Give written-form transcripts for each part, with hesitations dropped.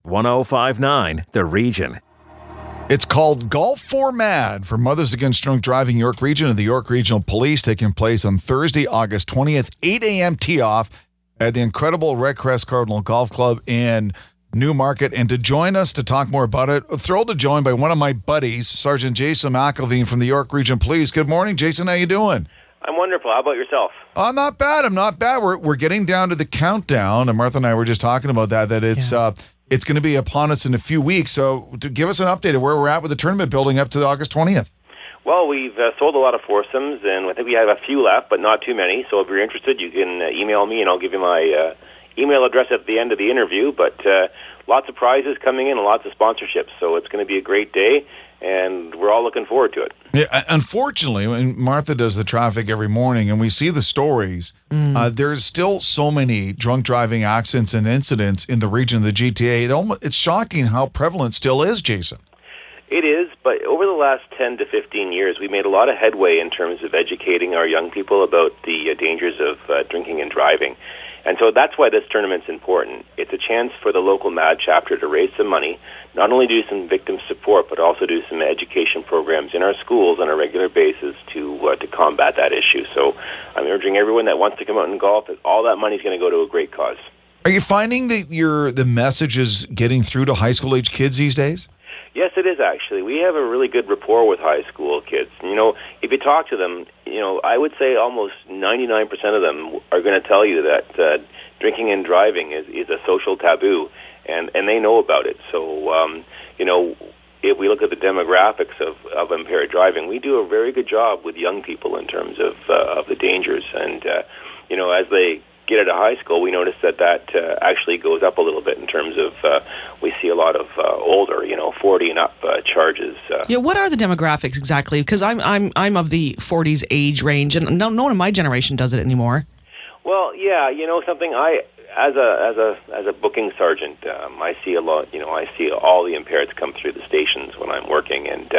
1059 The Region. It's called Golfe for Mad for Mothers Against Drunk Driving York Region and the York Regional Police, taking place on Thursday, August 20th, 8 a.m. tee-off at the incredible Red Crest Cardinal Golf Club in Newmarket. And to join us to talk more about it, thrilled to join by one of my buddies, Sergeant Jason McIlveen from the York Region Police. Good morning, Jason. How you doing? I'm wonderful. How about yourself? I'm not bad. We're getting down to the countdown, and Martha and I were just talking about that it's going to be upon us in a few weeks. So to give us an update of where we're at with the tournament building up to August 20th. Well, we've sold a lot of foursomes, and I think we have a few left, but not too many. So if you're interested, you can email me, and I'll give you my email address at the end of the interview. But lots of prizes coming in and lots of sponsorships. So it's going to be a great day, and we're all looking forward to it. Yeah, unfortunately, when Martha does the traffic every morning and we see the stories, there's still so many drunk driving accidents and incidents in the region of the GTA. It's shocking how prevalent still is, Jason. It is, but over the last 10 to 15 years, we made a lot of headway in terms of educating our young people about the dangers of drinking and driving. And so that's why this tournament's important. It's a chance for the local MAD chapter to raise some money, not only do some victim support, but also do some education programs in our schools on a regular basis to combat that issue. So I'm urging everyone that wants to come out and golf, that all that money is going to go to a great cause. Are you finding that the message is getting through to high school age kids these days? Yes, it is actually. We have a really good rapport with high school kids. If you talk to them, I would say almost 99% of them are going to tell you that drinking and driving is a social taboo, and they know about it. So, if we look at the demographics of impaired driving, we do a very good job with young people in terms of the dangers. And, as they get out of high school, we notice that actually goes up a little bit in terms of we see a lot of older, 40 and up charges. What are the demographics exactly? Because I'm of the 40s age range, and no one in my generation does it anymore. Well, yeah, something. As a booking sergeant, I see a lot. I see all the impaireds come through the stations when I'm working, and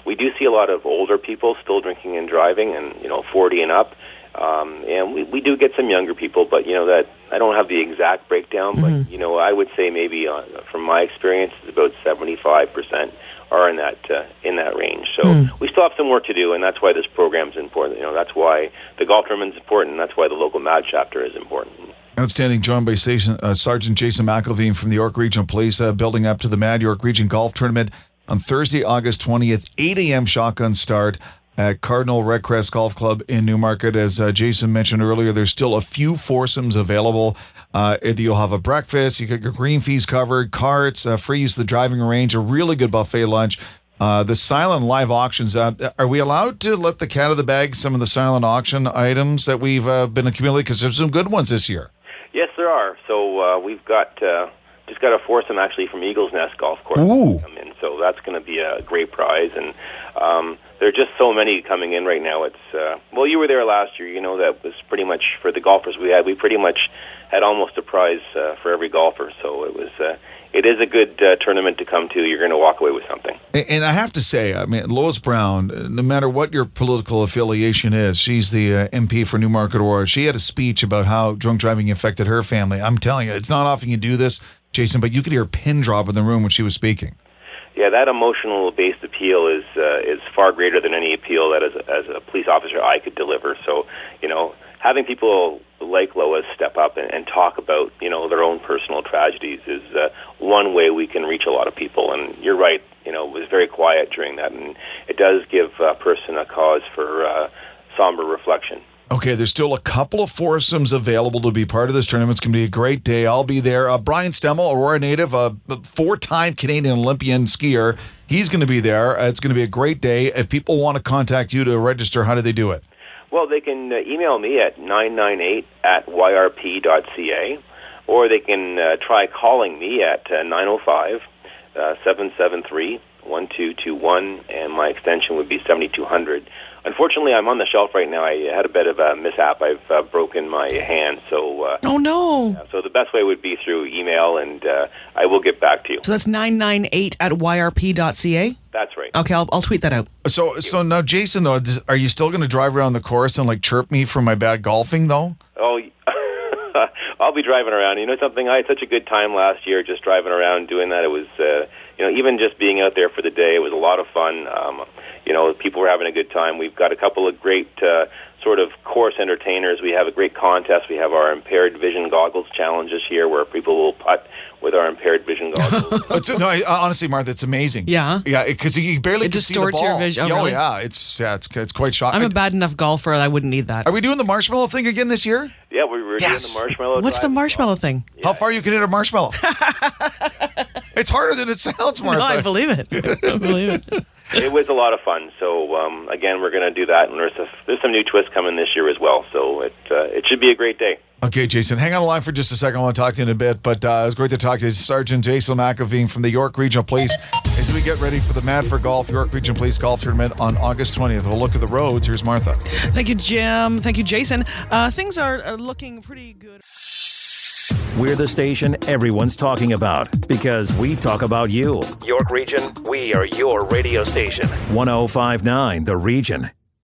we do see a lot of older people still drinking and driving, and 40 and up. And we do get some younger people, but that I don't have the exact breakdown. But I would say maybe from my experience, it's about 75% are in that range. So we still have some work to do, and that's why this program is important. That's why the golf tournament is important. And that's why the local MAD chapter is important. Outstanding. Joined by Sergeant Jason McIlveen from the York Regional Police, building up to the MAD York Region Golf Tournament on Thursday, August 20th, 8 a.m. shotgun start at Cardinal Red Crest Golf Club in Newmarket. As Jason mentioned earlier, there's still a few foursomes available. You'll have a breakfast, you get your green fees covered, carts, free use of the driving range, a really good buffet lunch. The silent live auctions, are we allowed to let the cat out of the bag some of the silent auction items that we've been accumulating? Because there's some good ones this year. Yes, there are. So we've got just got a foursome actually from Eagles Nest Golf Course come in. So that's going to be a great prize. And there are just so many coming in right now. It's you were there last year. That was pretty much for the golfers we had. We pretty much had almost a prize for every golfer. So it was. It is a good tournament to come to. You're going to walk away with something. And I have to say, Lois Brown, no matter what your political affiliation is, she's the MP for Newmarket Aurora. She had a speech about how drunk driving affected her family. I'm telling you, it's not often you do this, Jason, but you could hear a pin drop in the room when she was speaking. Yeah, that emotional-based appeal is far greater than any appeal that as a police officer I could deliver. So, having people like Lois step up and talk about, their own personal tragedies is one way we can reach a lot of people. And you're right, it was very quiet during that, and it does give a person a cause for somber reflection. Okay, there's still a couple of foursomes available to be part of this tournament. It's going to be a great day. I'll be there. Brian Stemmel, Aurora native, a four-time Canadian Olympian skier, he's going to be there. It's going to be a great day. If people want to contact you to register, how do they do it? Well, they can email me at 998@yrp.ca, or they can try calling me at 905-773-1221, and my extension would be 7200. Unfortunately, I'm on the shelf right now. I had a bit of a mishap. I've broken my hand. So. Oh, no. So the best way would be through email, and I will get back to you. So that's 998@yrp.ca? That's right. Okay, I'll tweet that out. So now, Jason, though, are you still going to drive around the course and, chirp me for my bad golfing, though? Oh, I'll be driving around. You know something? I had such a good time last year just driving around doing that. It was, even just being out there for the day, it was a lot of fun. People were having a good time. We've got a couple of great sort of course entertainers. We have a great contest. We have our impaired vision goggles challenge this year where people will putt with our impaired vision goggles. Honestly, Martha, it's amazing. Yeah? Yeah, because you barely can see the ball. distorts your vision. Oh, really? Yeah, it's quite shocking. I'm a bad enough golfer. I wouldn't need that. Are we doing the marshmallow thing again this year? Yeah, we were doing the marshmallow. What's the marshmallow thing? Yeah. How far you can hit a marshmallow? It's harder than it sounds, Martha. No, I believe it. I believe it. It was a lot of fun. So again, we're going to do that, and there's some new twists coming this year as well. So it should be a great day. Okay, Jason, hang on the line for just a second. I want to talk to you in a bit, but it was great to talk to you. Sergeant Jason McIlveen from the York Regional Police as we get ready for the Mad for Golf York Regional Police Golf Tournament on August 20th. We'll look at the roads. Here's Martha. Thank you, Jim. Thank you, Jason. Things are looking pretty good. We're the station everyone's talking about because we talk about you. York Region, we are your radio station. 105.9 The Region.